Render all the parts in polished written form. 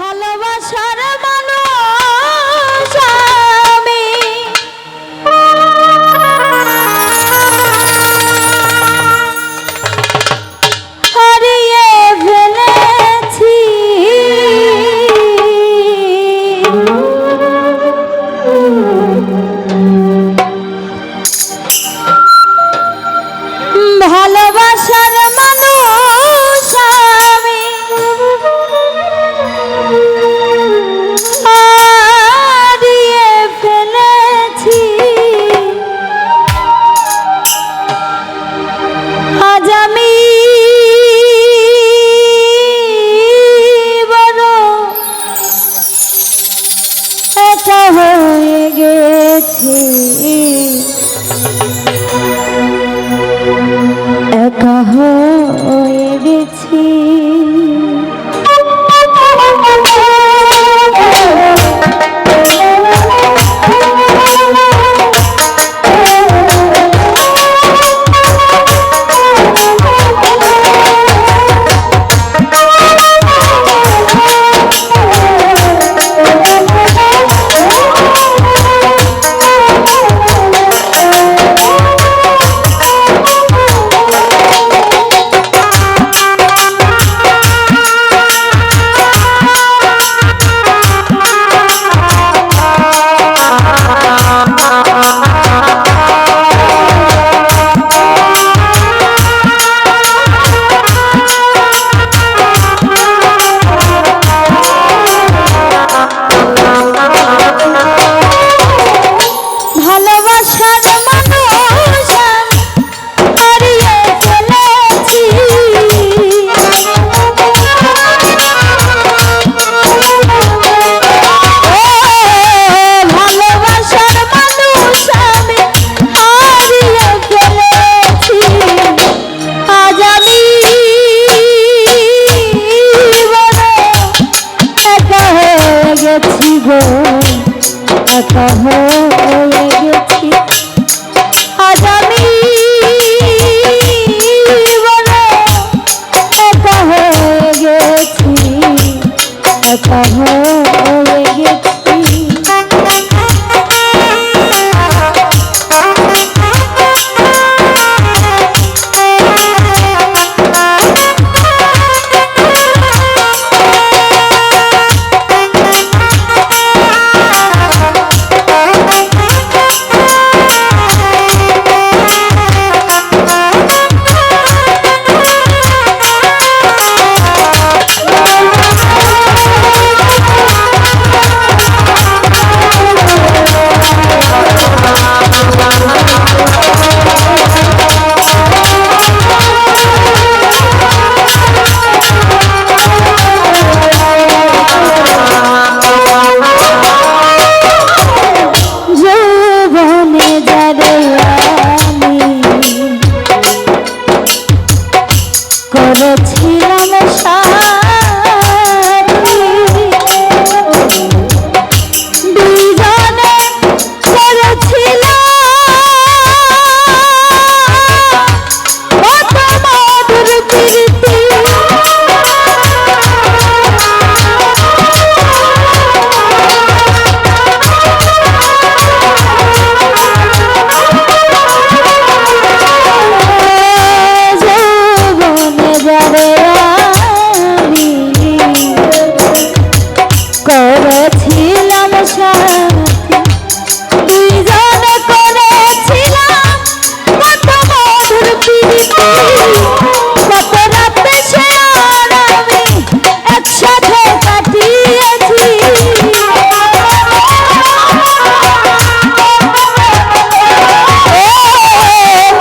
ভালোবাসার মানুষ আমি হারিয়ে ফেলেছি। ভালোবাসার মানুষ আমি হারিয়ে ফেলেছি। আজ আমি বড় একা হয়ে গেছি, একা হয়ে গেছি। একা হয়ে গেছি। আজ আমি বড় একা হয়ে গেছি, একা হয়ে গেছি। করেছিলাম সাথী দুইজনে করেছিলাম কত মধুর প্রীতি। করেছিলাম সাথী দুইজনে করেছিলাম কত মধুর প্রীতি। কত রাতে সে আর আমি একসাথে কাটিয়েছি।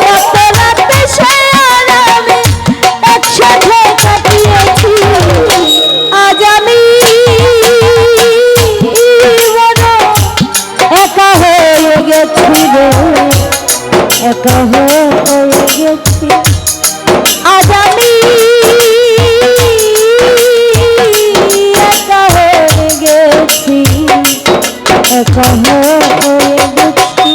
কত রাতে সে আর আমি একসাথে কাটিয়েছি। আজ আমি একা হয়ে গেছি, একা হয়ে গেছি। আজ আমি একা হয়ে গেছি, একা হয়ে গেছি।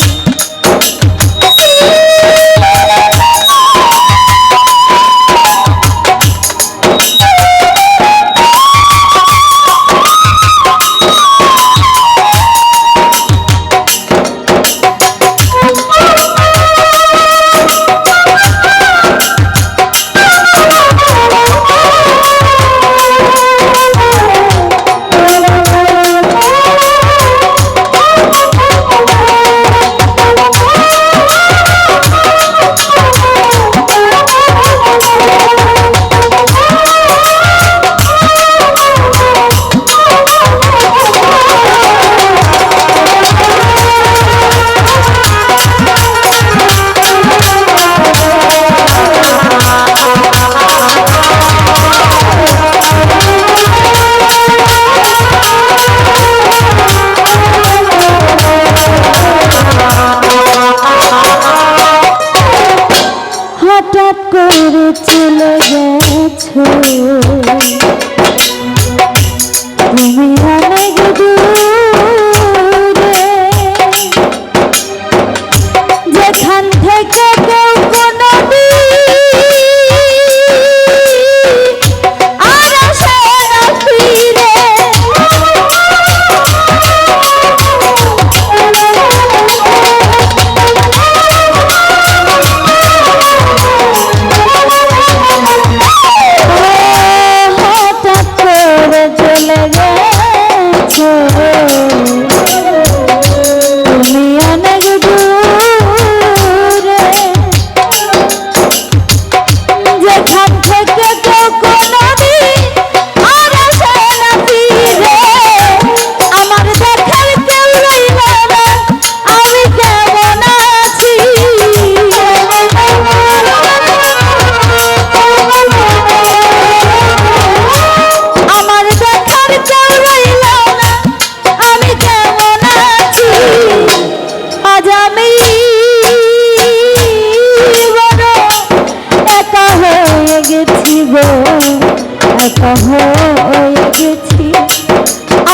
হয়ে গেছি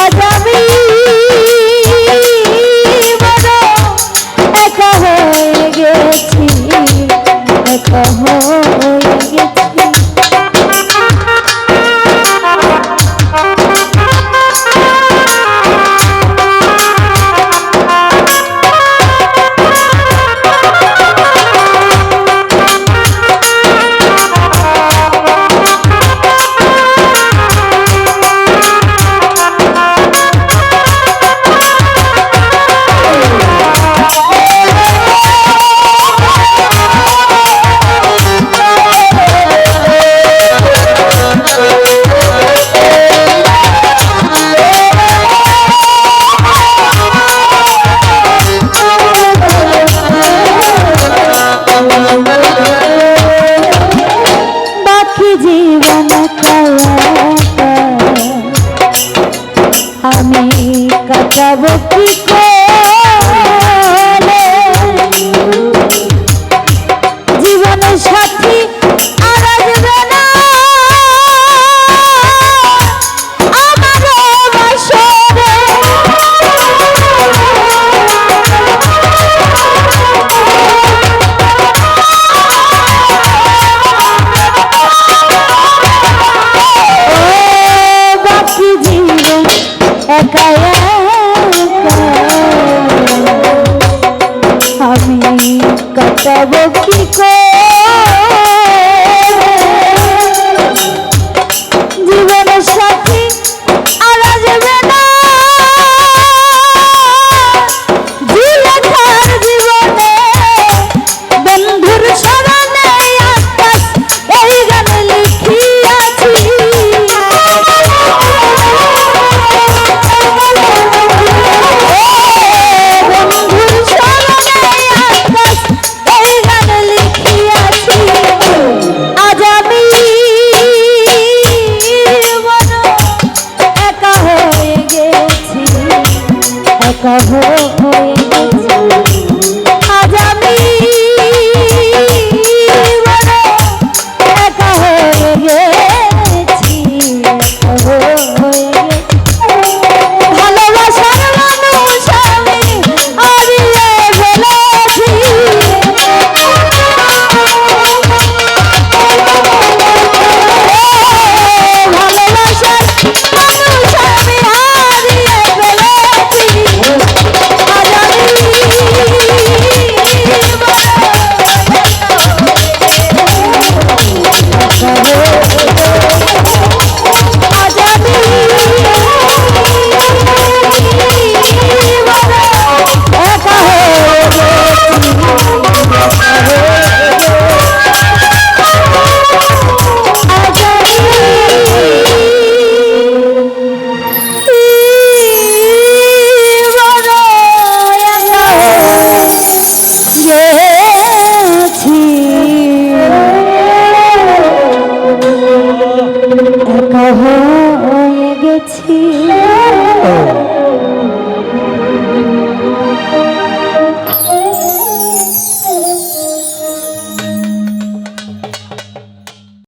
আজ আমি বড় একা হয়ে গেছি একা হয়ে গেছি আমি কাটাবো কি করে জীবনের সাথী আর আসবে না আমার বাসরে বাকি জীবন একা আমি কাটাবো কি জীবনের সাথী আর আসবে না জীবনের জীবনে বন্ধুর স্মরণে আকাশ এই গান লিখিয়াছি একা হয়ে গেছি আজ আমি বড় একা হয়ে গেছি একা হয়ে গেছি ভালোবাসার মানুষ আমি হারিয়ে ফেলেছি ভালোবাসার মানুষ আমি হারিয়ে ফেলেছি হয়ে গেছি